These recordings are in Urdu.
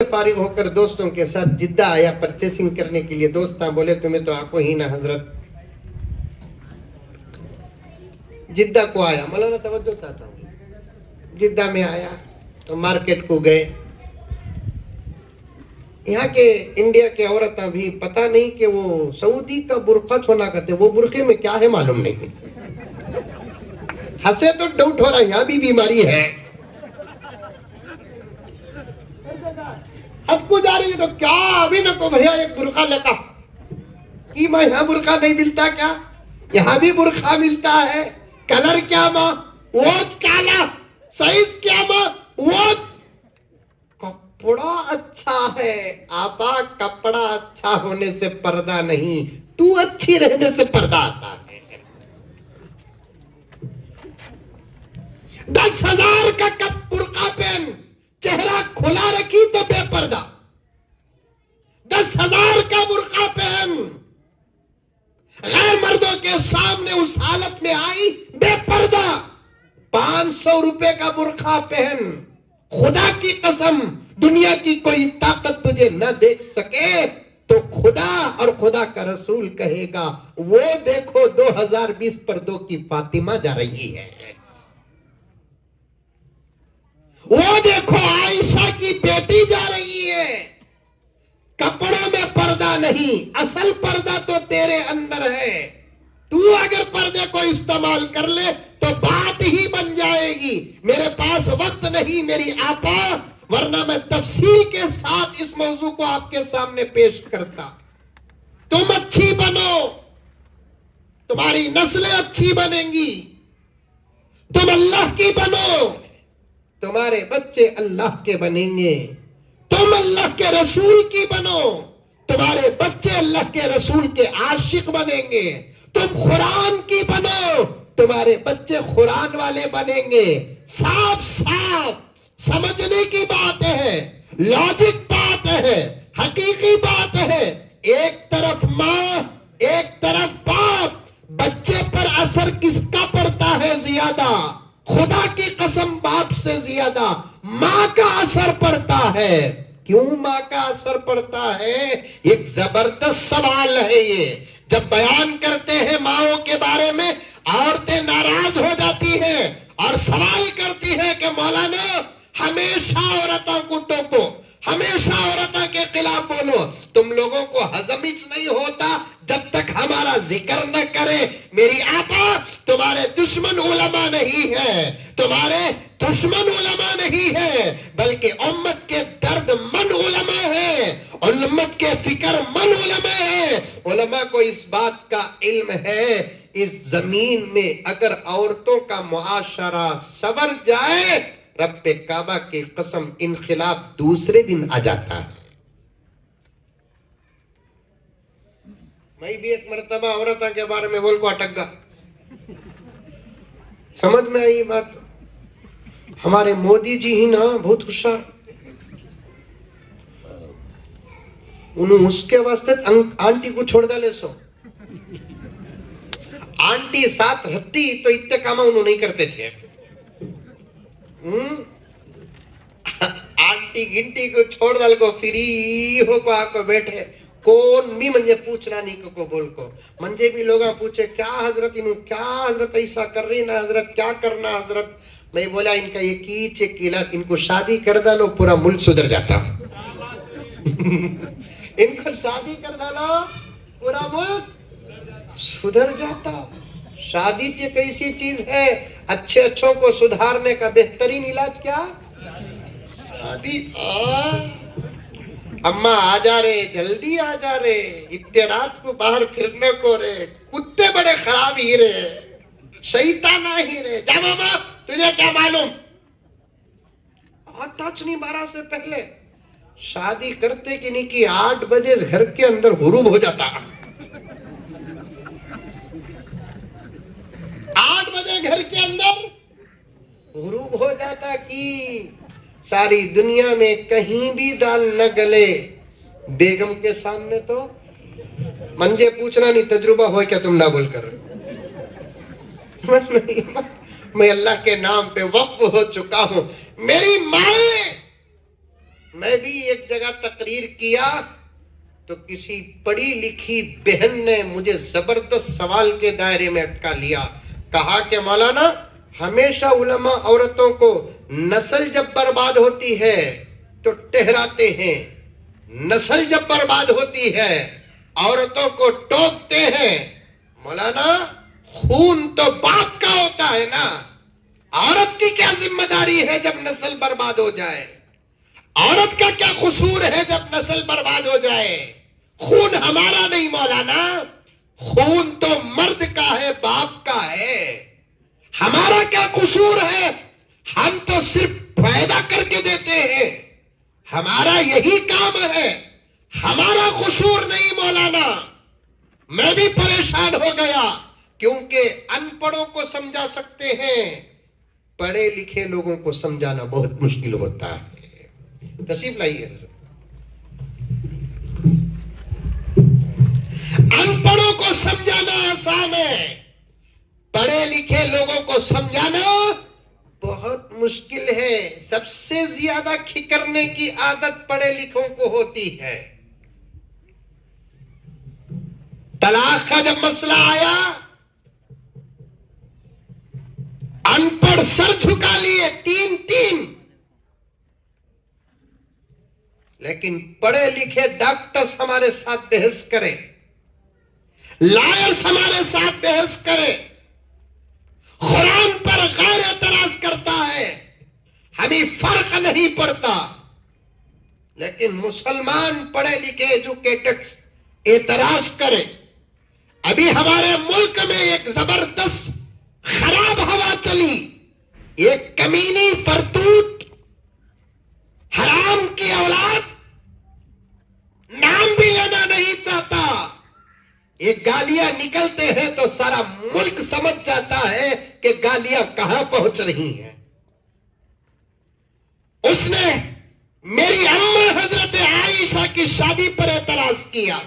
فارغ ہو کر دوستوں کے ساتھ جدہ آیا پرچیسنگ کرنے کے لیے. دوستاں بولے تمہیں تو آپ کو ہی نہ حضرت. جدہ کو آیا, مولانا توجہ چاہتا ہوں. جدہ میں آیا تو مارکیٹ کو گئے. یہاں کے انڈیا کے عورتیں بھی پتہ نہیں کہ وہ سعودی کا برقع چھونا کرتے, وہ برقعے میں کیا ہے معلوم نہیں. ہنسے تو ڈاؤٹ ہو رہا ہے یہاں بھی بیماری ہے. اب کو جا رہی ہے تو کیا ابھی نہ کو بھیا ایک برقع لگا کہ ماں یہاں برقع نہیں ملتا کیا؟ یہاں بھی برقع ملتا ہے. کلر کیا ماں؟ ووچ کالا. سائز کیا ماں؟ ووچ. کپڑا اچھا ہے آپا, کپڑا اچھا ہونے سے پردہ نہیں, تو اچھی رہنے سے پردہ آتا ہے. 10,000 کا کپ برقع پہن, چہرہ کھلا رکھی تو بے پردہ. 10,000 کا برقع پہن, غیر مردوں کے سامنے اس حالت میں آئی بے پردہ. 500 روپے کا برقع پہن, خدا کی قسم دنیا کی کوئی طاقت تجھے نہ دیکھ سکے تو خدا اور خدا کا رسول کہے گا وہ دیکھو 2022 کی فاطمہ جا رہی ہے, وہ دیکھو عائشہ کی بیٹی جا رہی ہے. کپڑوں میں پردہ نہیں, اصل پردہ تو تیرے اندر ہے. تو اگر پردے کو استعمال کر لے تو بات ہی بن جائے گی. میرے پاس وقت نہیں میری آپا, ورنہ میں تفصیل کے ساتھ اس موضوع کو آپ کے سامنے پیش کرتا. تم اچھی بنو, تمہاری نسلیں اچھی بنیں گی. تم اللہ کی بنو, تمہارے بچے اللہ کے بنیں گے. تم اللہ کے رسول کی بنو, تمہارے بچے اللہ کے رسول کے عاشق بنیں گے. تم قرآن کی بنو, تمہارے بچے قرآن والے بنیں گے. صاف صاف سمجھنے کی بات ہے, لاجک بات ہے, حقیقی بات ہے. ایک طرف ماں, ایک طرف باپ. بچے پر اثر کس کا پڑتا ہے زیادہ؟ خدا کی قسم باپ سے زیادہ ماں کا اثر پڑتا ہے. کیوں ماں کا اثر پڑتا ہے؟ ایک زبردست سوال ہے یہ. جب بیان کرتے ہیں ماؤں کے بارے میں عورتیں ناراض ہو جاتی ہیں اور سوال کرتی ہیں کہ مولانا ہمیشہ عورتوں کو ٹوکو, ہمیشہ عورتوں کے خلاف بولو. تم لوگوں کو ہضم ہی نہیں ہوتا جب تک ہمارا ذکر نہ کرے. میری آپا تمہارے دشمن علماء نہیں ہے, تمہارے دشمن علماء نہیں ہے, بلکہ امت کے درد من علماء ہے, امت کے فکر من علماء ہے. علماء کو اس بات کا علم ہے اس زمین میں اگر عورتوں کا معاشرہ سنور جائے رب کعبہ کی قسم انقلاب دوسرے دن آ جاتا ہے. میں بھی ایک مرتبہ عورتوں کے بارے میں بول کو اٹک گا. سمجھ میں آئی بات؟ ہمارے مودی جی ہی نا بہت ہوشیار, انہوں اس کے واسطے آنٹی کو چھوڑ ڈالے سو. آنٹی ساتھ رہتی تو اتنے کام انہوں نہیں کرتے تھے. آنٹی گنٹی کو چھوڑ ڈال کو فری ہو کو آ کو بیٹھے, کون بھی منجے پوچھنا نہیں کو بول کو. منجے بھی لوگاں پوچھے کیا حضرت انہوں کیا حضرت ایسا کر رہی نا حضرت کیا کرنا حضرت. میں بولا ان کا یہ کیچے کیلا, ان کو شادی کر ڈالو پورا ملک سدھر جاتا. ان کو شادی کر ڈالو پورا ملک سدھر جاتا. شادی کیسی چیز ہے, اچھے اچھوں کو سدھارنے کا بہترین علاج کیا؟ شادی. اماں آ جا رے, جلدی آ جا رے, اتنے رات کو باہر پھرنے کو رے, کتے بڑے خراب ہی رے, شیطانہ ہی رے. جا ماما تجھے کیا معلوم, آتا چنی 12 سے پہلے شادی کرتے کہ نہیں کہ 8 بجے گھر کے اندر غروب ہو جاتا. 8 بجے گھر کے اندر غروب ہو جاتا کہ ساری دنیا میں کہیں بھی دال نہ گلے, بیگم کے سامنے تو منجے پوچھنا نہیں تجربہ ہوئے کیا تم نہ بول کر. سمجھ میں اللہ کے نام پہ وقف ہو چکا ہوں. میری مائیں میں بھی ایک جگہ تقریر کیا تو کسی پڑھی لکھی بہن نے مجھے زبردست سوال کے دائرے میں اٹکا لیا. کہا کہ مولانا ہمیشہ علماء عورتوں کو نسل جب برباد ہوتی ہے تو ٹہراتے ہیں, نسل جب برباد ہوتی ہے عورتوں کو ٹوکتے ہیں. مولانا خون تو باپ کا ہوتا ہے نا, عورت کی کیا ذمہ داری ہے جب نسل برباد ہو جائے؟ عورت کا کیا قصور ہے جب نسل برباد ہو جائے؟ خون ہمارا نہیں مولانا, خون تو مرد کا ہے, باپ کا ہے. ہمارا کیا قصور ہے؟ ہم تو صرف پیدا کر کے دیتے ہیں, ہمارا یہی کام ہے, ہمارا قصور نہیں مولانا. میں بھی پریشان ہو گیا کیونکہ ان پڑھوں کو سمجھا سکتے ہیں, پڑھے لکھے لوگوں کو سمجھانا بہت مشکل ہوتا ہے. تشریف لائیے حضرت. ان پڑھوں کو سمجھانا آسان ہے, پڑھے لکھے لوگوں کو سمجھانا بہت مشکل ہے. سب سے زیادہ کھکرنے کی عادت پڑھے لکھوں کو ہوتی ہے. طلاق کا جب مسئلہ آیا ان پڑھ سر جھکا لیے تین, لیکن پڑھے لکھے ڈاکٹرز ہمارے ساتھ بحث کریں, لائرز ہمارے ساتھ بحث کریں, قرآن پر غیر اعتراض کرتا ہے, ہمیں فرق نہیں پڑتا. لیکن مسلمان پڑھے لکھے ایجوکیٹڈز اعتراض کریں. ابھی ہمارے ملک میں ایک زبردست خراب ہوا چلی, ایک کمینی فرتوت حرام کی اولاد, نام بھی لینا نہیں چاہتا, ایک گالیاں نکلتے ہیں تو سارا ملک سمجھ جاتا ہے کہ گالیاں کہاں پہنچ رہی ہیں. اس نے میری اماں حضرت عائشہ کی شادی پر اعتراض کیا,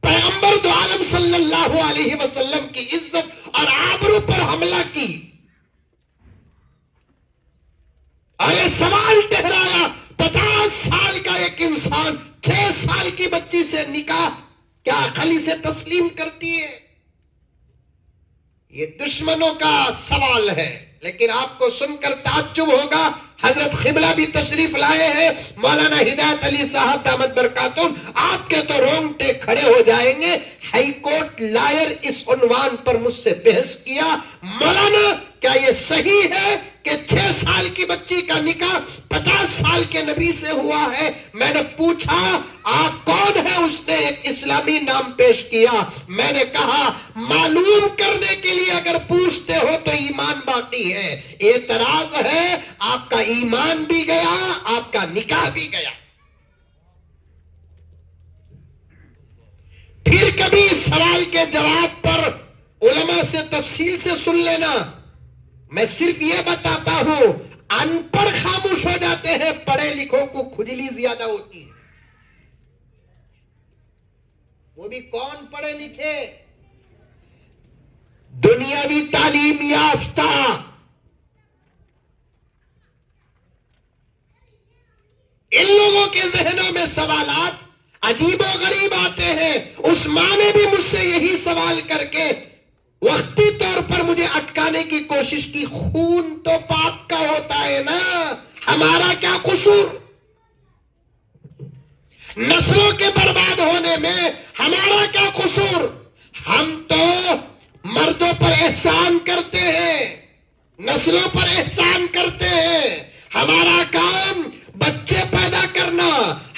پیغمبر دو عالم صلی اللہ علیہ وسلم کی عزت اور آبرو پر حملہ کی, اور یہ سوال ٹھہرایا 50 سال کا ایک انسان 6 سال کی بچی سے نکاح کیا خلی سے تسلیم کرتی ہے؟ یہ دشمنوں کا سوال ہے. لیکن آپ کو سن کر تعجب ہوگا, حضرت قبلہ بھی تشریف لائے ہیں, مولانا ہدایت علی صاحب دامت برکاتہم, آپ کے تو رونگٹے کھڑے ہو جائیں گے. ہائی کورٹ لائر اس عنوان پر مجھ سے بحث کیا, مولانا کیا یہ صحیح ہے کہ 6 سال کی بچی کا نکاح 50 سال کے نبی سے ہوا ہے؟ میں نے پوچھا آپ کون ہیں؟ اس نے ایک اسلامی نام پیش کیا. میں نے کہا معلوم کرنے کے لیے اگر پوچھتے ہو تو ایمان باقی ہے. اعتراض ہے آپ کا ایمان بھی گیا, آپ کا نکاح بھی گیا. پھر کبھی اس سوال کے جواب پر علماء سے تفصیل سے سن لینا. میں صرف یہ بتاتا ہوں ان پڑھ خاموش ہو جاتے ہیں, پڑھے لکھوں کو کھجلی زیادہ ہوتی ہے. وہ بھی کون پڑھے لکھے؟ دنیاوی تعلیم یافتہ, ان لوگوں کے ذہنوں میں سوالات عجیب و غریب آتے ہیں. اس ماں نے بھی مجھ سے یہی سوال کر کے وقتی طور پر مجھے اٹکانے کی کوشش کی. خون تو پاپ کا ہوتا ہے نا, ہمارا کیا قصور؟ نسلوں کے برباد ہونے میں ہمارا کیا قصور؟ ہم تو مردوں پر احسان کرتے ہیں, نسلوں پر احسان کرتے ہیں. ہمارا کام بچے پیدا کرنا,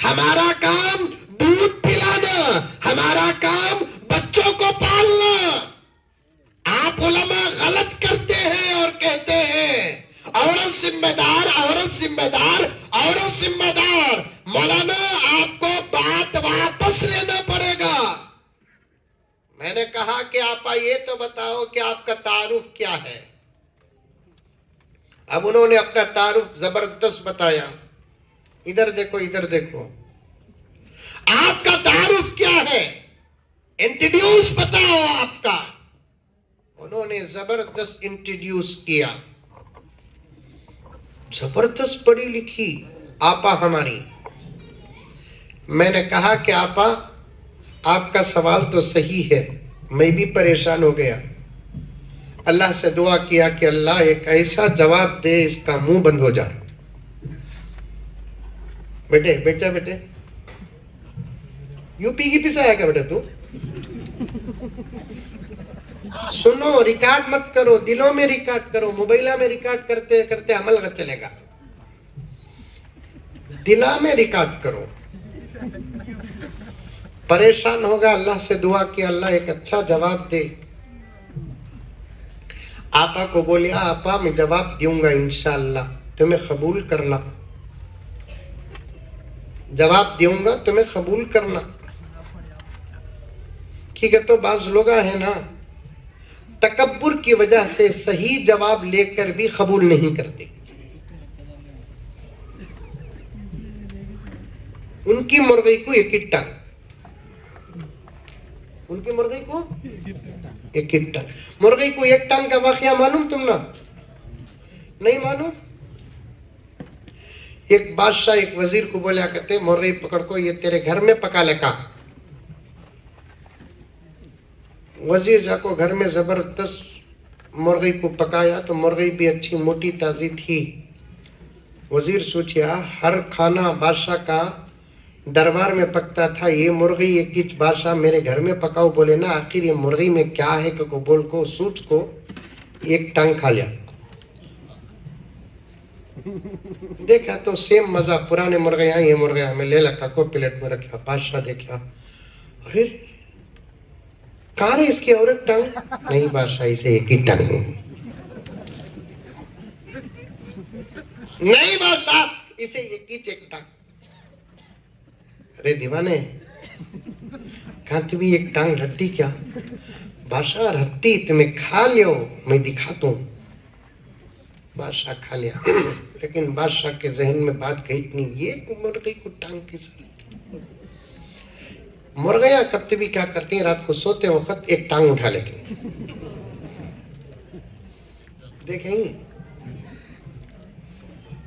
ہمارا کام دودھ پلانا, ہمارا کام بچوں کو پالنا. آپ علماء غلط کرتے ہیں اور کہتے ہیں عورت ذمہ دار, عورت ذمہ دار, عورت ذمہ دار. مولانا آپ کو بات واپس لینا پڑے گا. میں نے کہا کہ آپ یہ تو بتاؤ کہ آپ کا تعارف کیا ہے. اب انہوں نے اپنا تعارف زبردست بتایا. ادھر دیکھو, ادھر دیکھو, آپ کا تعارف کیا ہے؟ انٹروڈیوس بتاؤ آپ کا. انہوں نے زبردست انٹروڈیوس کیا. زبردست پڑھی لکھی آپا ہماری. میں نے کہا کہ آپا آپ کا سوال تو صحیح ہے, میں بھی پریشان ہو گیا. اللہ سے دعا کیا کہ اللہ ایک ایسا جواب دے اس کا منہ بند ہو جائے. بیٹے بیٹا بیٹے یو پی کی پس آیا کیا بیٹے تو؟ سنو, ریکارڈ مت کرو, دلوں میں ریکارڈ کرو. موبائلہ میں ریکارڈ کرتے کرتے عمل نہ چلے گا. دلا میں ریکارڈ کرو. پریشان ہوگا, اللہ سے دعا کہ اللہ ایک اچھا جواب دے. آپا کو بولے آپا میں جواب دوں گا انشاءاللہ, تمہیں قبول کرنا. جواب دوں گا تمہیں قبول کرنا. ٹھیک ہے. تو بعض لوگ ہیں نا تکبر کی وجہ سے صحیح جواب لے کر بھی قبول نہیں کرتے. ان کی مرغی کو ایک ہی ٹانگ, ان کی مرغی کو ایک ہی ٹانگ. مرغی کو ایک ٹانگ کا واقعہ معلوم تم نا؟ نہیں معلوم. ایک بادشاہ ایک وزیر کو بولیا کرتے مرغی پکڑ کو یہ تیرے گھر میں پکا لے کا. وزیر جا کو گھر میں زبردست مرغی کو پکایا تو مرغی بھی اچھی موٹی تازی تھی. وزیر سوچیا ہر کھانا بادشاہ کا دربار میں پکتا تھا, یہ مرغی ایک کچھ بادشاہ میرے گھر میں پکاؤ. بولے نا آخر یہ مرغی میں کیا ہے کہ بول کو سوچ کو ایک ٹانگ کھا لیا. دیکھا تو سیم مزہ, پرانے مرغے آئے, یہ مرغے ہمیں لے لکھا کو پلیٹ میں رکھا. بادشاہ دیکھا ارے کہاں ہے اس کی اور ایک ٹانگ؟ نہیں بادشاہ اسے ایک ہی ٹانگ. نہیں بادشاہ اسے ایک ہی ٹانگ. ارے دیوانے کہاں تمہیں ایک ٹانگ رہتی کیا؟ بادشاہ رہتی, تمہیں کھا لیو, میں دکھاتا ہوں. بادشاہ کھا لیا, لیکن بادشاہ کے ذہن میں بات کہی نہیں, یہ مرغی کو ٹانگ کس رہتی. مرغیاں کبھی بھی کیا کرتی ہیں, رات کو سوتے وقت ایک ٹانگ اٹھا لیتے ہیں. دیکھیں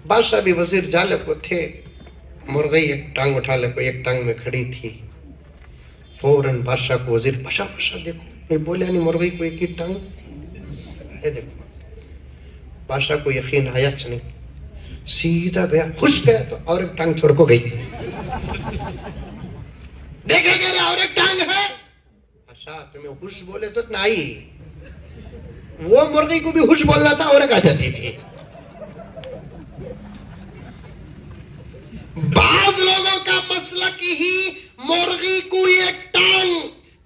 بادشاہ بھی وزیر جالے کو تھے, مرغی ایک ٹانگ اٹھا لے کو ایک ٹانگ میں کھڑی تھی. فوراً بادشاہ کو وزیر بادشاہ دیکھو, میں بولیا نہیں مرغی کو ایک ہی ٹانگ ہے. دیکھو بادشاہ کو یقین آیا نہیں, سیدھا گیا, خوش گیا تو اور ایک ٹانگ چھوڑ کو گئی. دیکھے گئے اور ایک ٹانگ ہے. بادشاہ تمہیں خوش بولے تو نہیں, وہ مرغی کو بھی خوش بولنا تھا اور ایک آ جاتی تھی. بعض لوگوں کا مسلک ہی مرغی کو ایک ٹانگ,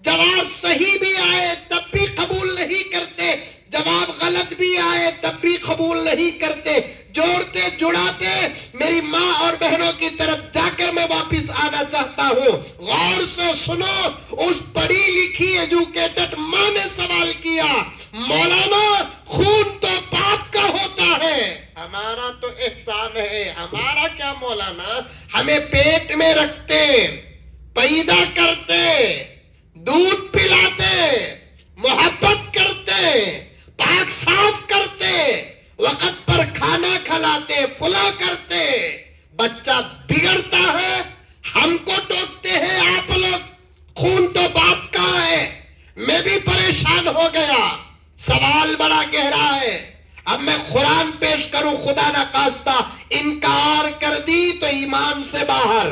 جواب صحیح بھی آئے تب بھی قبول نہیں کرتے, جواب غلط بھی آئے تب بھی قبول نہیں کرتے. جوڑتے جڑاتے میری ماں اور بہنوں کی طرف جا کر میں واپس آنا چاہتا ہوں. غور سے سنو, اس پڑھی لکھی ایجوکیٹڈ ماں نے سوال کیا, مولانا خون تو باپ کا ہوتا ہے, ہمارا تو احسان ہے, ہمارا کیا مولانا, ہمیں پیٹ میں رکھتے, پیدا کرتے, دودھ پلاتے, محبت کرتے, پاک صاف کرتے, وقت پر کھانا کھلاتے, فلا کرتے, بچہ بگڑتا ہے, ہم کو ٹوکتے ہیں آپ لوگ. خون تو باپ کا ہے. میں بھی پریشان ہو گیا, سوال بڑا گہرا ہے. اب میں قرآن پیش کروں, خدا نہ خواستہ انکار کر دی تو ایمان سے باہر.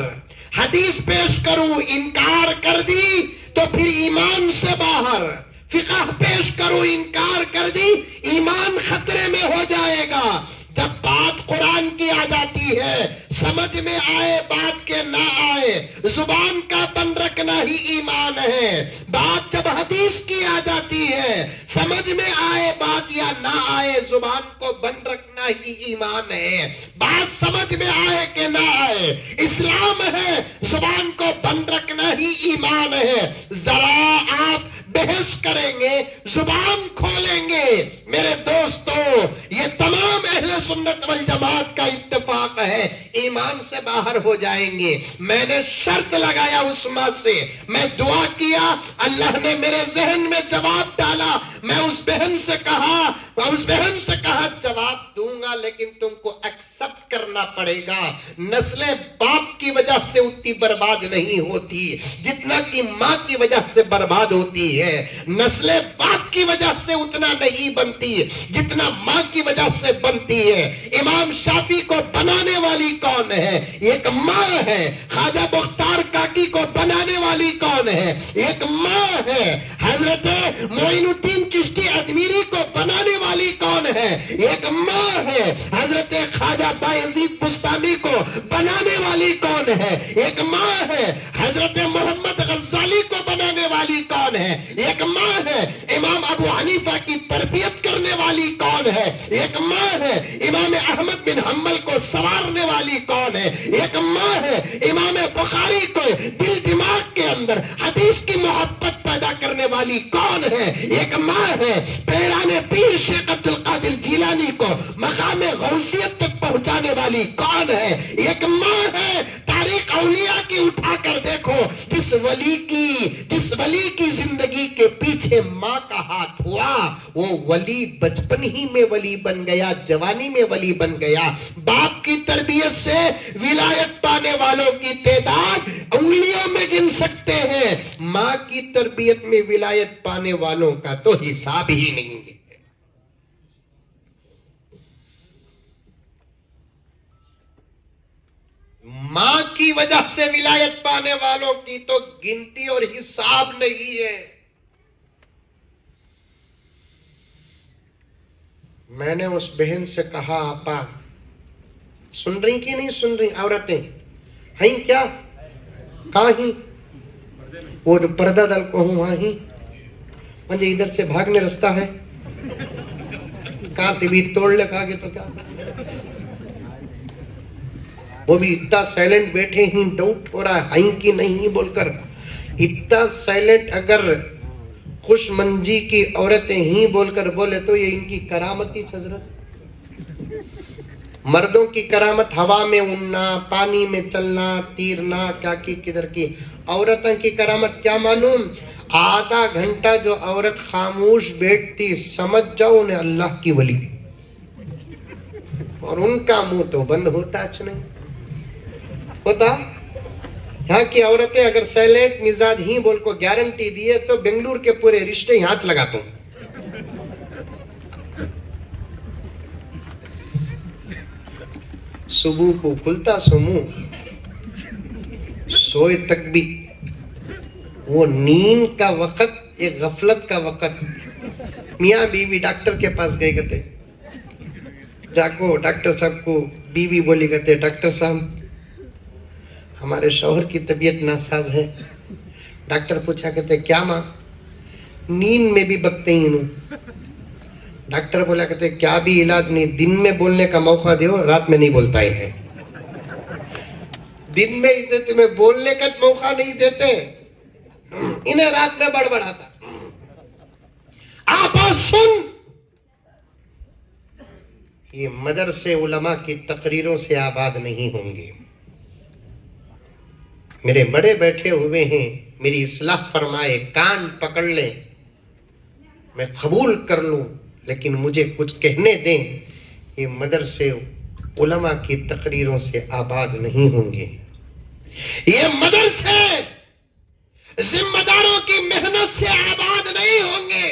حدیث پیش کروں, انکار کر دی تو پھر ایمان سے باہر. فقہ پیش کروں, انکار کر دی, ایمان خطرے میں ہو جائے گا. جب بات قرآن کی آ جاتی ہے, سمجھ میں آئے بات کے نہ آئے, زبان کا بند رکھنا ہی ایمان ہے. بات جب حدیث کی آ جاتی ہے, سمجھ میں آئے بات یا نہ آئے, زبان کو بند رکھنا ہی ایمان ہے. بات سمجھ میں آئے کہ نہ آئے, اسلام ہے, زبان کو بند رکھنا ہی ایمان ہے. ذرا آپ بحث کریں گے, زبان کھولیں گے, میرے دوستوں، یہ تمام اہل سنت والجماعت کا اتفاق ہے، ایمان سے باہر ہو جائیں گے۔ میں نے شرط لگایا اس ماں سے، میں دعا کیا، اللہ نے میرے ذہن میں جواب ڈالا۔ میں اس بہن سے کہا جواب دوں گا لیکن تم کو ایکسپٹ کرنا پڑے گا۔ نسلیں باپ کی وجہ سے اتنی برباد نہیں ہوتی جتنا کہ ماں کی وجہ سے برباد ہوتی ہے، نسلیں باپ کی وجہ سے اتنا نہیں بنتی جتنا ماں کی وجہ سے بنتی ہے۔ امام شافعی کو بنانے والی کون ہے؟ ایک ماں ہے۔ خواجہ مختار کاکی کو بنانے والی کون ہے؟ ایک ماں ہے۔ حضرت معین الدین چشتی اجمیری کو بنانے والی کون ہے؟ ایک ماں ہے۔ حضرت خواجہ بایزید بستانی کو بنانے والی کون ہے؟ ایک ماں ہے۔ حضرت محمد غزالی کو بنانے والی کون ہے؟ ایک ماں ہے۔ امام ابو حنیفہ کی تربیت کرنے والی کون ہے؟ ایک ماں ہے۔ امام احمد بن حنبل کو سنوارنے والی کون ہے؟ ایک ماں ہے۔ امام بخاری کو دل دماغ کے اندر حدیث کی محبت پیدا کرنے والی کون ہے؟ ایک ماں ہے۔ پیران پیر شیخ عبد القادر جیلانی کو مقام غوثیت تک پہنچانے والی کون ہے؟ ایک ماں ہے۔ تاریخ اولیاء کی اٹھا کر دیکھو، جس ولی کی زندگی کے پیچھے ماں کا ہاتھ ہوا، وہ ولی بچپن ہی میں ولی بن گیا، جوانی میں ولی بن گیا۔ باپ کی تربیت سے ولایت پانے والوں کی تعداد انگلیوں میں گن سکتے ہیں، ماں کی تربیت میں ولایت پانے والوں کا تو حساب ہی نہیں ہے۔ ماں کی وجہ سے ولایت پانے والوں کی تو گنتی اور حساب نہیں ہے۔ میں نے اس بہن سے کہا، آپا سن رہی کہ نہیں سن رہی؟ عورتیں ہیں کیا؟ کہاں ہی؟ وہ جو پردہ دل کو ہوں وہاں ہی، مجھے ادھر سے بھاگنے رستہ ہے، کہاں بھی توڑ لے کھا گے تو کیا؟ وہ بھی اتنا سائلنٹ بیٹھے ہی، ڈاؤٹ ہو رہا ہے ہیں کہ نہیں بول کر، اتنا سائلنٹ۔ اگر خوش منجی کی عورتیں ہی بول کر بولے تو یہ ان کی کرامت ہی حضرت۔ مردوں کی کرامت ہوا میں اڑنا، پانی میں چلنا، تیرنا، کیا کی کدھر کی۔ عورتوں کی کرامت کیا معلوم؟ آدھا گھنٹہ جو عورت خاموش بیٹھتی، سمجھ جاؤ انہیں اللہ کی ولی، اور ان کا منہ تو بند ہوتا اچھا نہیں ہوتا۔ یہاں کی عورتیں اگر سائلنٹ مزاج ہی بول کو گارنٹی دیے تو بنگلور کے پورے رشتے یہاں لگاتا ہوں۔ صبح کو کھلتا سو منہ، سوئے تک بھی وہ نیند کا وقت، ایک غفلت کا وقت۔ میاں بیوی ڈاکٹر کے پاس گئے کہتے، جا کو ڈاکٹر صاحب کو بیوی بولی کہتے، ڈاکٹر صاحب ہمارے شوہر کی طبیعت ناساز ہے۔ ڈاکٹر پوچھا کہتے کیا ماں؟ نیند میں بھی بکتے ہی ہوں۔ ڈاکٹر بولا کہتے کیا بھی علاج نہیں، دن میں بولنے کا موقع دیو، رات میں نہیں بولتا ہی ہے۔ دن میں اسے تمہیں بولنے کا موقع نہیں دیتے، انہیں رات میں بڑبڑاتا۔ آپ سن، یہ مدرسے علماء کی تقریروں سے آباد نہیں ہوں گے۔ میرے بڑے بیٹھے ہوئے ہیں، میری اصلاح فرمائے، کان پکڑ لیں، میں قبول کر لوں، لیکن مجھے کچھ کہنے دیں۔ یہ مدرسے علماء کی تقریروں سے آباد نہیں ہوں گے، یہ مدرسے ذمہ داروں کی محنت سے آباد نہیں ہوں گے،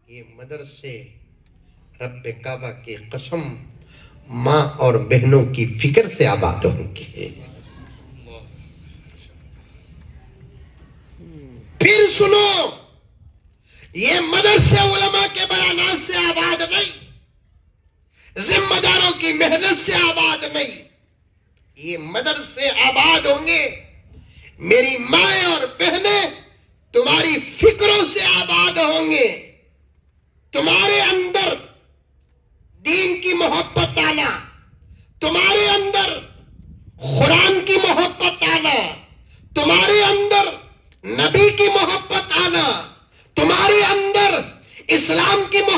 یہ مدرسے رب کعبہ کی قسم ماں اور بہنوں کی فکر سے آباد ہوں گے۔ پھر سنو، یہ مدرسے علماء کے بیانات سے آباد نہیں، ذمہ داروں کی محنت سے آباد نہیں، یہ مدرسے آباد ہوں گے، میری مائیں اور بہنیں تمہاری فکروں سے آباد ہوں گے۔ تمہارے اندر دین کی محبت آنا، تمہارے اندر قرآن کی محبت آنا، تمہارے اندر نبی کی محبت آنا، تمہارے اندر اسلام کی محبت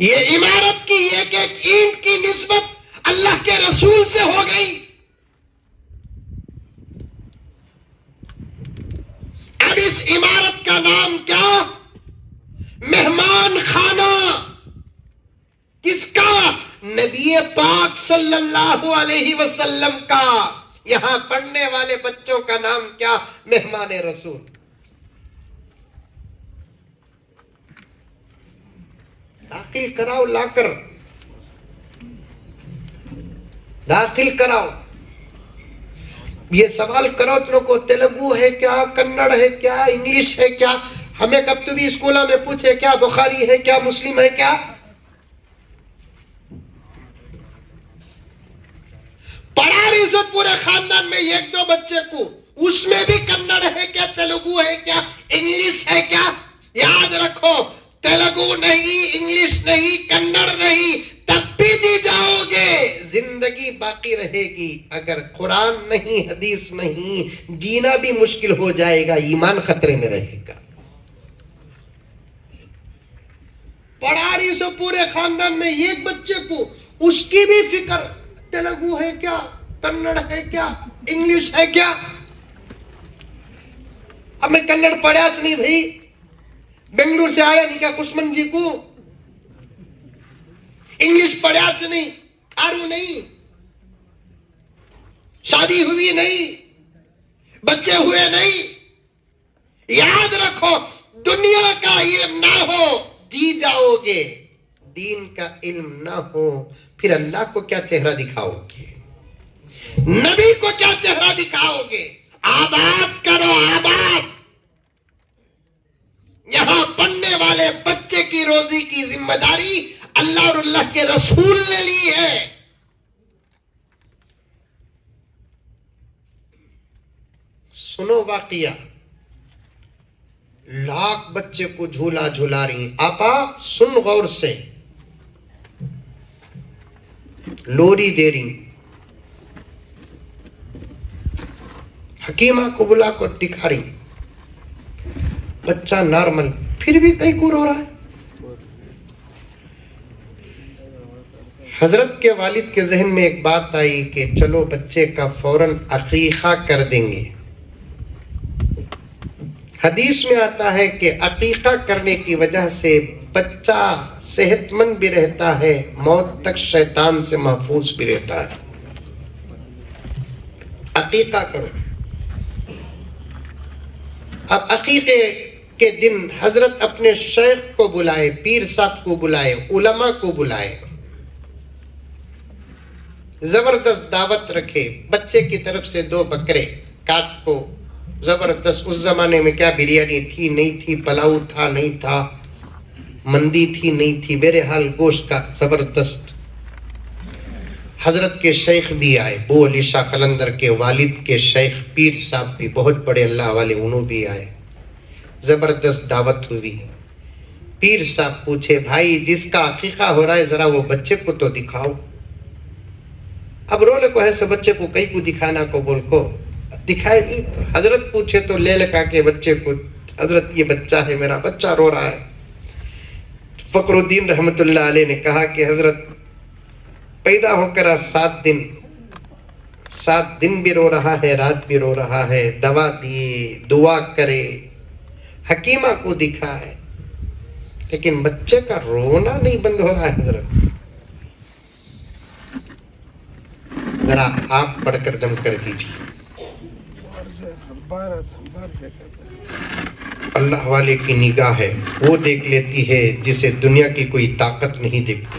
یہ عمارت کی ایک ایک اینٹ کی نسبت اللہ کے رسول سے ہو گئی. اب اس عمارت کا نام کیا؟ مہمان خانہ. کس کا؟ نبی پاک صلی اللہ علیہ وسلم کا. یہاں پڑھنے والے بچوں کا نام کیا؟ مہمان رسول. داخل کراؤ، لا کر داخل کراؤ. یہ سوال کرو تم کو تیلگو ہے کیا، کنڑ ہے کیا، انگلش ہے کیا؟ ہمیں کب تو بھی اسکولوں میں پوچھے کیا بخاری ہے کیا، مسلم ہے کیا؟ پڑھا رہی سو پورے خاندان میں ایک دو بچے کو، اس میں بھی کنڑ ہے کیا، تیلگو ہے کیا، انگلش ہے کیا؟ یاد رکھو، تیلگو نہیں، انگلش نہیں، کنڑ نہیں، تب بھی جی جاؤ گے، زندگی باقی رہے گی. اگر قرآن نہیں، حدیث نہیں، جینا بھی مشکل ہو جائے گا، ایمان خطرے میں رہے گا. پڑھا رہی سو پورے خاندان میں ایک بچے کو، اس کی بھی فکر، تیلگو ہے کیا، کنڑ ہے کیا، انگلش ہے کیا؟ اب میں کنڑ پڑھا نہیں بھائی، بنگلور سے آیا نہیں کیا کشمن جی کو؟ انگلش پڑھا نہیں، کھارو نہیں، شادی ہوئی نہیں، بچے ہوئے نہیں. یاد رکھو، دنیا کا علم نہ ہو جی جاؤ گے، دین کا علم نہ ہو پھر اللہ کو کیا چہرہ دکھاؤ گے، نبی کو کیا چہرہ دکھاؤ گے؟ آباد کرو، آباد. یہاں پڑھنے والے بچے کی روزی کی ذمہ داری اللہ اور اللہ کے رسول نے لی ہے. سنو واقعہ، لاکھ بچے کو جھولا جھولا رہی. آپا سن غور سے، لوری دے رہی. حکیمہ کو بلا کر دکھا رہی، بچہ نارمل، پھر بھی کہیں کو رو رہا ہے. حضرت کے والد کے ذہن میں ایک بات آئی کہ چلو بچے کا فوراً عقیقہ کر دیں گے. حدیث میں آتا ہے کہ عقیقہ کرنے کی وجہ سے بچہ صحت مند بھی رہتا ہے، موت تک شیطان سے محفوظ بھی رہتا ہے. عقیقہ کرو. اب عقیقے کے دن حضرت اپنے شیخ کو بلائے، پیر صاحب کو بلائے، علماء کو بلائے، زبردست دعوت رکھے. بچے کی طرف سے 2 بکرے کاٹ کو، زبردست. اس زمانے میں کیا بریانی تھی نہیں تھی، پلاؤ تھا نہیں تھا، مندی تھی نہیں تھی، بہرحال گوشت کا زبردست. حضرت کے شیخ بھی آئے، وہ علی شاہ قلندر کے والد کے شیخ پیر صاحب بھی بہت بڑے اللہ والے، انہوں بھی آئے. زبردست دعوت ہوئی. پیر صاحب پوچھے بھائی جس کا عقیقہ ہو رہا ہے ذرا وہ بچے کو تو دکھاؤ. اب رولے کو ایسے بچے کو کئی کو دکھانا کو بول کو دکھائے نہیں. حضرت پوچھے تو لے لکا کے بچے کو، حضرت یہ بچہ ہے میرا، بچہ رو رہا ہے. فخر الدین رحمت اللہ علیہ نے کہا کہ حضرت پیدا ہو کر 7 دن بھی رو رہا ہے، رات بھی رو رہا ہے، دوا دیے، دعا کرے، حکیمہ کو دکھائے، لیکن بچے کا رونا نہیں بند ہو رہا ہے. حضرت ذرا آپ پڑھ کر دم کر دیجیے. اللہ والے کی نگاہ ہے، وہ دیکھ لیتی ہے جسے دنیا کی کوئی طاقت نہیں دیکھتی.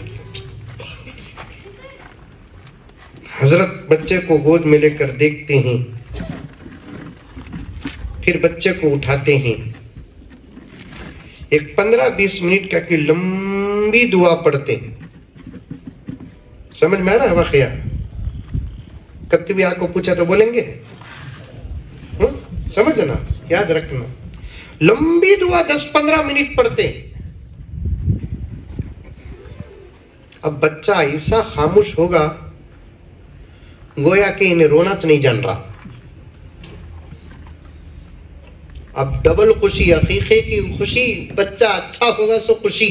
حضرت بچے کو گود میں لے کر دیکھتے ہیں، پھر بچے کو اٹھاتے ہیں، ایک 15-20 منٹ کا کی لمبی دعا پڑھتے ہیں. سمجھ میں آ رہا ہے واقعہ؟ کبھی بھی آپ کو پوچھا تو بولیں گے، سمجھنا، یاد رکھنا. لمبی دعا 10-15 منٹ پڑھتے. اب بچہ ایسا خاموش ہوگا گویا کہ انہیں رونا تو نہیں جان رہا. اب ڈبل خوشی، عقیقے کی خوشی، بچہ اچھا ہوگا سو خوشی.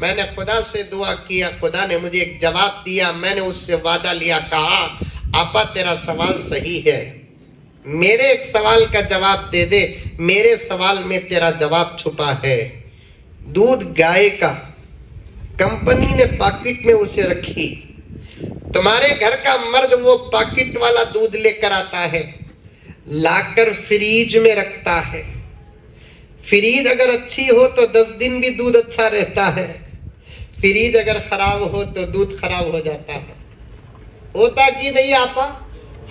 میں نے خدا سے دعا کیا, خدا نے مجھے ایک جواب دیا. میں نے اس سے وعدہ لیا, کہا آپا تیرا سوال صحیح ہے, میرے ایک سوال کا جواب دے دے, میرے سوال میں تیرا جواب چھپا ہے. دودھ گائے کا کمپنی نے پاکٹ میں اسے رکھی, تمہارے گھر کا مرد وہ پاکٹ والا دودھ لے کر آتا ہے, لا کر فریج میں رکھتا ہے. فریج اگر اچھی ہو تو 10 دن بھی دودھ اچھا رہتا ہے, فریج اگر خراب ہو تو دودھ خراب ہو جاتا ہے. ہوتا کہ نہیں آپا؟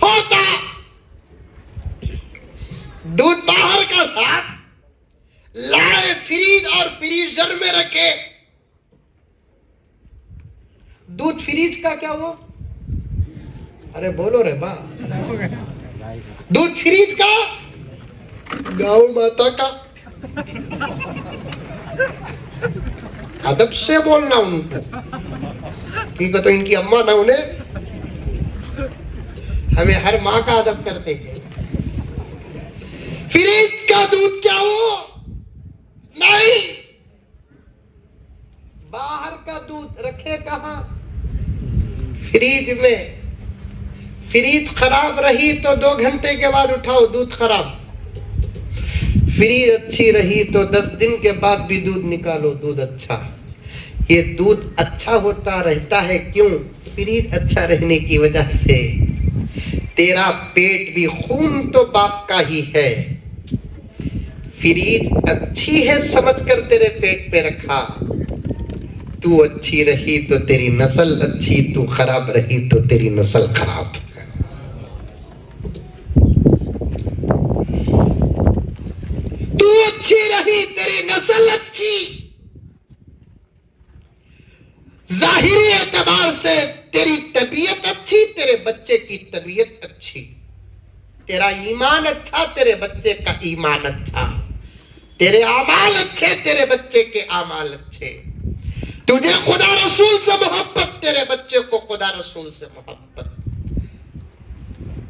ہوتا. دودھ باہر کا صاف لائے, فریج اور فریزر میں رکھے. دودھ فریج کا کیا ہوا؟ ارے بولو رے با. دودھ فریج کا, گاؤں ماتا کا. ادب سے بولنا ان کو, کیونکہ تو ان کی اماں نہ انہیں, ہمیں ہر ماں کا ادب کرتے ہیں. فریج کا دودھ کیا ہو؟ نہیں. باہر کا دودھ رکھے کہاں؟ فریج میں. فریج خراب رہی تو 2 گھنٹے کے بعد اٹھاؤ, دودھ خراب. فریج اچھی رہی تو 10 دن کے بعد بھی دودھ نکالو, دودھ اچھا. یہ دودھ اچھا ہوتا رہتا ہے کیوں؟ فریج اچھا رہنے کی وجہ سے. تیرا پیٹ بھی خون تو باپ کا ہی ہے. فریج اچھی ہے سمجھ کر تیرے پیٹ پہ رکھا, تو اچھی رہی تو تیری نسل اچھی, تو خراب رہی تو تیری نسل خراب. تو اچھی رہی تیری نسل اچھی. ظاہری اعتبار سے تیری طبیعت اچھی, تیرے بچے کی طبیعت اچھی. تیرا ایمان اچھا, تیرے بچے کا ایمان اچھا. تیرے اعمال اچھے, تیرے بچے کے اعمال اچھے. تجھے خدا رسول سے محبت, تیرے بچے کو خدا رسول سے محبت.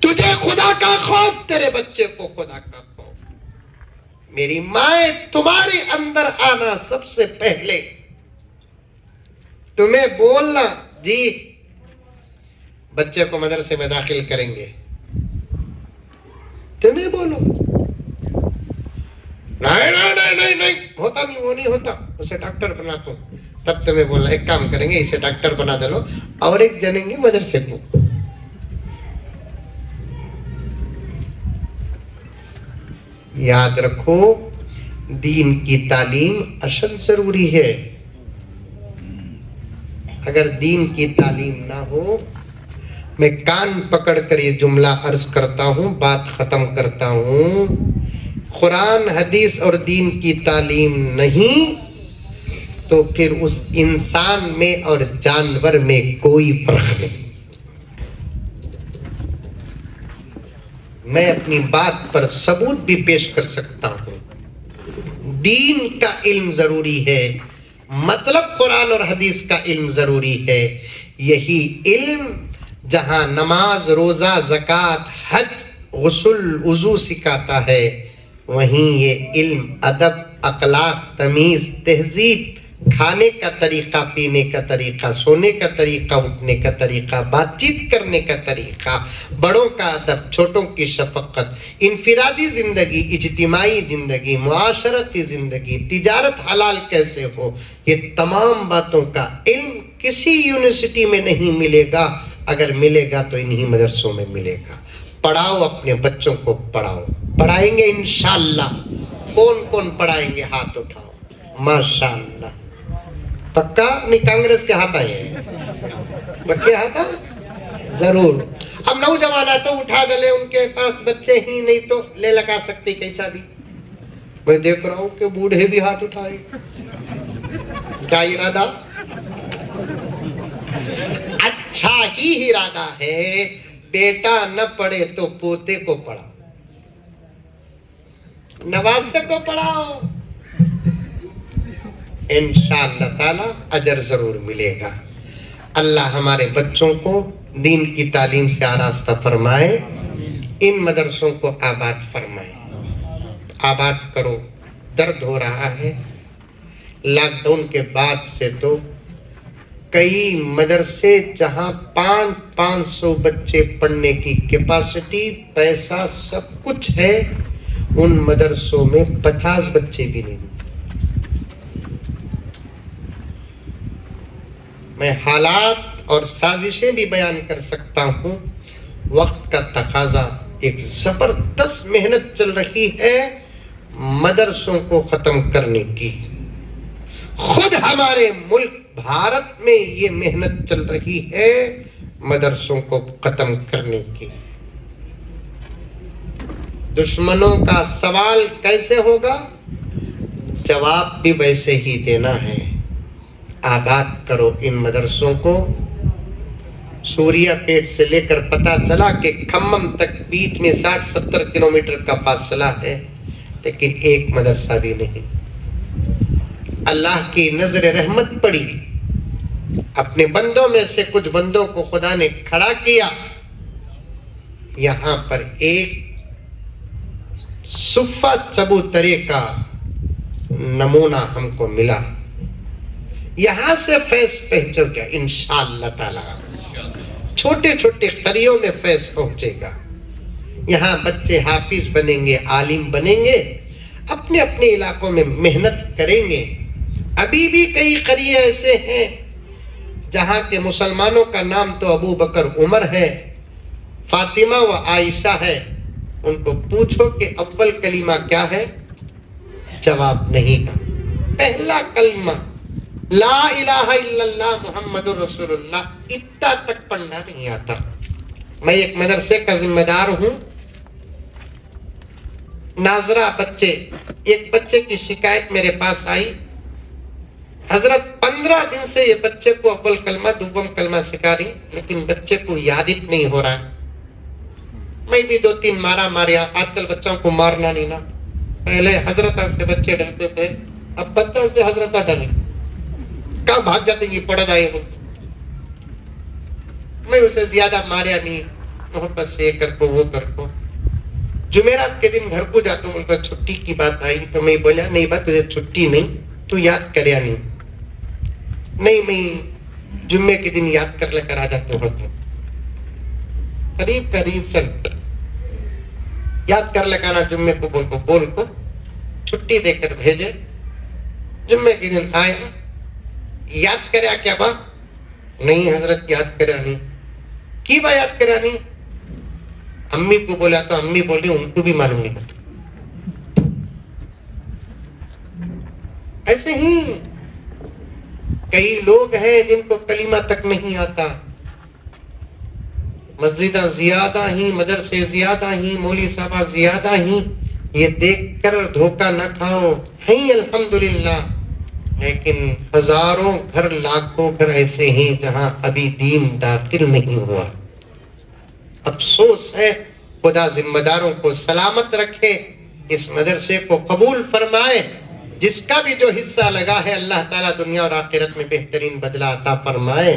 تجھے خدا کا خوف, تیرے بچے کو خدا کا خوف. میری مائیں, تمہارے اندر آنا سب سے پہلے تمہیں بولنا, جی بچے کو مدرسے میں داخل کریں گے, تمہیں بولو نہیں ہوتا نہیں, وہ نہیں ہوتا, اسے ڈاکٹر بناتا ہوں. تب تمہیں بولنا ایک کام کریں گے, اسے ڈاکٹر بنا دے لو اور ایک جنیں گے مدرسے کو. یاد رکھو دین کی تعلیم اشد ضروری ہے. اگر دین کی تعلیم نہ ہو, میں کان پکڑ کر یہ جملہ عرض کرتا ہوں, بات ختم کرتا ہوں, قرآن حدیث اور دین کی تعلیم نہیں تو پھر اس انسان میں اور جانور میں کوئی فرق نہیں. میں اپنی بات پر ثبوت بھی پیش کر سکتا ہوں. دین کا علم ضروری ہے, مطلب قرآن اور حدیث کا علم ضروری ہے. یہی علم جہاں نماز, روزہ, زکوٰۃ, حج, غسل, وضو سکھاتا ہے, وہیں یہ علم ادب, اخلاق, تمیز, تہذیب, کھانے کا طریقہ, پینے کا طریقہ, سونے کا طریقہ, اٹھنے کا طریقہ, بات چیت کرنے کا طریقہ, بڑوں کا ادب, چھوٹوں کی شفقت, انفرادی زندگی, اجتماعی زندگی, معاشرتی زندگی, تجارت حلال کیسے ہو, یہ تمام باتوں کا علم کسی یونیورسٹی میں نہیں ملے گا. اگر ملے گا تو انہی مدرسوں میں ملے گا. پڑھاؤ, اپنے بچوں کو پڑھاؤ. پڑھائیں گے انشاءاللہ. کون کون پڑھائیں گے؟ ہاتھ اٹھاؤ. ماشاءاللہ. پکا نہیں؟ کانگریس کے ہاتھ آئے ہیں, پکے ہاتھ آئے ضرور. اب نوجوان ہے تو اٹھا ڈلے, ان کے پاس بچے ہی نہیں تو لے لگا سکتے کیسا بھی. میں دیکھ رہا ہوں کہ بوڑھے بھی ہاتھ اٹھائے. کیا ارادہ؟ اچھا ہی ارادہ ہے. بیٹا نہ پڑھے تو پوتے کو پڑھاؤ, نواسے کو پڑھاؤ, انشاءاللہ تعالی اجر ضرور ملے گا. اللہ ہمارے بچوں کو دین کی تعلیم سے آراستہ فرمائے, ان مدرسوں کو آباد فرمائے. آباد کرو. درد ہو رہا ہے, لاک ڈاؤن کے بعد سے تو کئی مدرسے جہاں 500 بچے پڑھنے کی کیپیسٹی، پیسہ سب کچھ ہے، ان مدرسوں میں 50 بچے بھی نہیں۔ میں حالات اور سازشیں بھی بیان کر سکتا ہوں۔ وقت کا تقاضا، ایک زبردست محنت چل رہی ہے مدرسوں کو ختم کرنے کی۔ خود ہمارے ملک بھارت میں یہ محنت چل رہی ہے مدرسوں کو ختم کرنے کی۔ دشمنوں کا سوال کیسے ہوگا؟ جواب بھی ویسے ہی دینا ہے۔ آباد کرو ان مدرسوں کو۔ سوریا پیٹ سے لے کر پتا چلا کہ کھمم تک بیچ میں 60-70 کلومیٹر کا فاصلہ ہے، لیکن ایک مدرسہ بھی نہیں۔ اللہ کی نظر رحمت پڑی، اپنے بندوں میں سے کچھ بندوں کو خدا نے کھڑا کیا، یہاں پر ایک صفہ چبوترے کا نمونہ ہم کو ملا، یہاں سے فیض پہنچے گا انشاءاللہ تعالی۔ چھوٹے چھوٹے قریوں میں فیض پہنچے گا، یہاں بچے حافظ بنیں گے، عالم بنیں گے، اپنے اپنے علاقوں میں محنت کریں گے۔ ابھی بھی کئی قریے ایسے ہیں جہاں کے مسلمانوں کا نام تو ابو بکر عمر ہے، فاطمہ و عائشہ ہے، ان کو پوچھو کہ اول کلمہ کیا ہے، جواب نہیں۔ پہلا کلمہ لا الہ الا اللہ محمد رسول اللہ، اتنا تک پڑھنا نہیں آتا۔ میں ایک مدرسے کا ذمہ دار ہوں، ناظرہ بچے، ایک بچے کی شکایت میرے پاس آئی، حضرت 15 دن سے یہ بچے کو اول کلمہ دوم کلمہ سکھا رہی، لیکن بچے کو یاد نہیں ہو رہا ہے۔ میں بھی 2-3 ماریا، آج کل بچوں کو مارنا نہیں نا، پہلے حضرت سے بچے ڈرتے تھے، اب بچوں سے حضرت ڈرے، کہاں بھاگ جاتے ہیں پڑھ جائے ہو۔ میں اسے زیادہ ماریا نہیں، محبت سے یہ کر کو وہ کر کو۔ جمعرات کے دن گھر کو جاتا ہوں، ان کا چھٹی کی بات آئی تو میں بولا نہیں بات تجھے چھٹی نہیں، تو یاد کریا نہیں، میں جمعے کے دن یاد کر لے کر آ جاتا ہوں، قریب کا ریزلٹ یاد کر لے کر جمعے کو بول کو چھٹی دے کر بھیجے۔ جمعے کے دن آیا، یاد کریا کیا با؟ نہیں حضرت یاد کریا نہیں۔ کی با یاد کریا نہیں؟ امی کو بولا تو امی بول رہی ان کو بھی معلوم نہیں پتا۔ ایسے ہی کئی لوگ ہیں جن کو کلمہ تک نہیں آتا، مسجدہ زیادہ ہی، مدرسے زیادہ ہی، مولوی صاحبہ زیادہ ہی، یہ دیکھ کر دھوکہ نہ کھاؤ، ہیں الحمدللہ، لیکن ہزاروں گھر، لاکھوں گھر ایسے ہیں جہاں ابھی دین داخل نہیں ہوا۔ افسوس ہے، خدا ذمہ داروں کو سلامت رکھے، اس مدرسے کو قبول فرمائے، جس کا بھی جو حصہ لگا ہے اللہ تعالیٰ دنیا اور آخرت میں بہترین بدلہ عطا فرمائے۔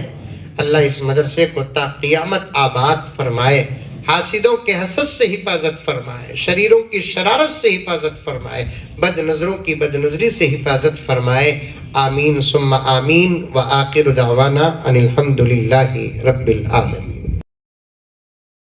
اللہ اس مدرسے کو تا قیامت آباد فرمائے، حاسدوں کے حسد سے حفاظت فرمائے، شریروں کی شرارت سے حفاظت فرمائے، بد نظروں کی بد نظری سے حفاظت فرمائے۔ آمین ثم آمین، وآخر دعوانا ان الحمدللہ رب العالمین۔